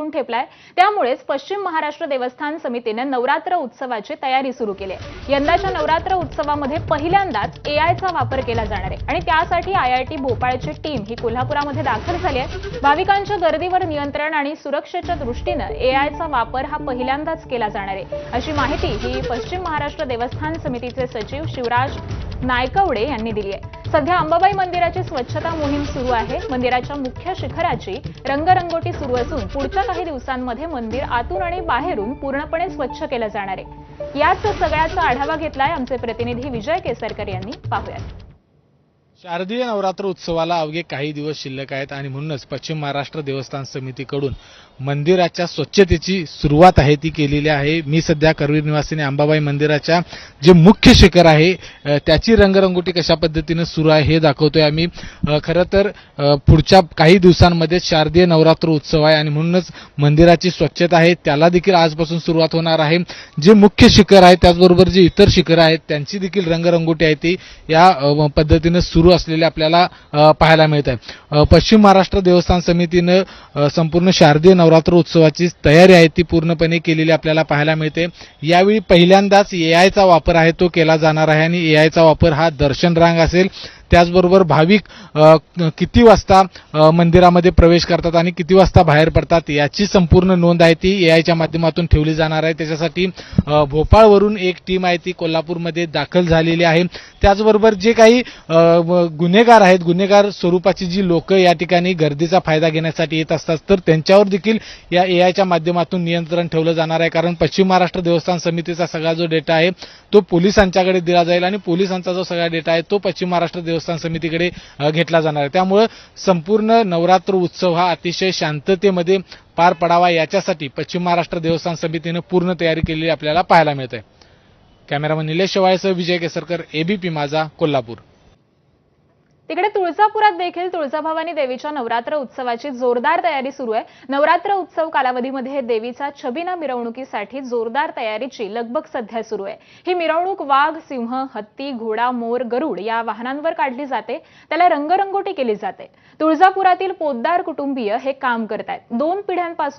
करून ठेपलाय। त्यामुळेच पश्चिम महाराष्ट्र देवस्थान समितीने नवरात्र उत्सवाची तयारी सुरू केली आहे। यंदाच्या नवरात्र उत्सवामध्ये पहिल्यांदाच एआयचा वापर केला जाणार आहे आणि त्यासाठी आयआयटी भोपाळची टीम ही कोल्हापुरामध्ये दाखल झाली आहे। भाविकांच्या गर्दीवर नियंत्रण आणि सुरक्षेच्या दृष्टीने एआयचा वापर हा पहिल्यांदाच केला जाणार आहे, अशी माहिती ही पश्चिम महाराष्ट्र देवस्थान समितीचे सचिव शिवराज नायकवडे यांनी दिली आहे। सध्या अंबाबाई मंदिराची स्वच्छता मोहीम सुरू आहे। मंदिराच्या मुख्य शिखराची रंगरंगोटी सुरू असून पुढच्या काही दिवसांमध्ये मंदिर आतून आणि बाहेरून पूर्णपणे स्वच्छ केलं जाणार आहे। याच सगळ्याचा आढावा घेतलाय आमचे प्रतिनिधी विजय केसरकर यांनी। पाहूयात। शारदीय नवरात्र उत्सवाला अवघे काही दिवस शिल्लक आहेत आणि म्हणूनच पश्चिम महाराष्ट्र देवस्थान समितीकडून मंदिराच्या स्वच्छतेची सुरुवात आहे ती केलेली आहे। मी सध्या करवीर निवासिनी अंबाबाई मंदिराच्या जे मुख्य शिखर आहे त्याची रंगरंगोटी कशा पद्धतीने सुरू आहे हे दाखवतोय आम्ही। खरं तर पुढच्या काही दिवसांमध्ये शारदीय नवरात्र उत्सव आहे आणि म्हणूनच मंदिराची स्वच्छता आहे त्याला देखील आजपासून सुरुवात होणार आहे। जे मुख्य शिखर आहे त्याचबरोबर जे इतर शिखर आहेत त्यांची देखील रंगरंगोटी आहे ती या पद्धतीने सुरू असलेले आपल्याला पाहायला मिळत आहे। पश्चिम महाराष्ट्र देवस्थान समितीने संपूर्ण शारदीय नवरात्र उत्सवाची तयारी आहे ती पूर्णपणे केलेली आपल्याला पाहायला मिळते। यावेळी पहिल्यांदाच एआयचा वापर आहे तो केला जाणार आहे आणि एआयचा वापर हा दर्शन रांग असेल, त्याचबरोबर भाविक किती वाजता मंदिरामध्ये प्रवेश करतात आणि किती वाजता बाहेर पडतात याची संपूर्ण नोंद आहे ती एआयच्या माध्यमातून ठेवली जाणार आहे। त्याच्यासाठी भोपाळवरून एक टीम आहे ती कोल्हापूरमध्ये दाखल झालेली आहे। त्याचबरोबर जे काही गुन्हेगार आहेत, गुन्हेगार स्वरूपाची जी लोक या ठिकाणी गर्दीचा फायदा घेण्यासाठी येत असतात तर त्यांच्यावर देखील या एआयच्या माध्यमातून नियंत्रण ठेवलं जाणार आहे। कारण पश्चिम महाराष्ट्र देवस्थान समितीचा सगळा जो डेटा आहे तो पोलिसांच्याकडे दिला जाईल आणि पोलिसांचा जो सगळा डेटा आहे तो पश्चिम महाराष्ट्र देवस्थान समितीकडे घेतला जाणार आहे। त्यामुळे संपूर्ण नवरात्र उत्सव हा अतिशय शांततेमध्ये पार पडावा याच्यासाठी पश्चिम महाराष्ट्र देवस्थान समितीने पूर्ण तयारी केलेली आपल्याला पाहायला मिळते। कॅमेरामन निलेश शेवाळेसह विजय केसरकर, एबीपी माझा, कोल्हापूर। तिकडे तुळजापुरात देखील तुळजाभवानी देवीच्या नवरात्र उत्सवाची जोरदार तयारी सुरू आहे। नवरात्र उत्सव कालावधीमध्ये देवीचा छबिना मिरवणुकीसाठी जोरदार तयारीची लगबग सध्या सुरू आहे। ही मिरवणूक वाघ, सिंह, हत्ती, घोडा, मोर, गरुड या वाहनांवर काढली जाते, त्याला रंगरंगोटी केली जाते। तुळजापुरातील पोद्दार कुटुंबीय हे काम करतायत। 2 पिढ्यांपासून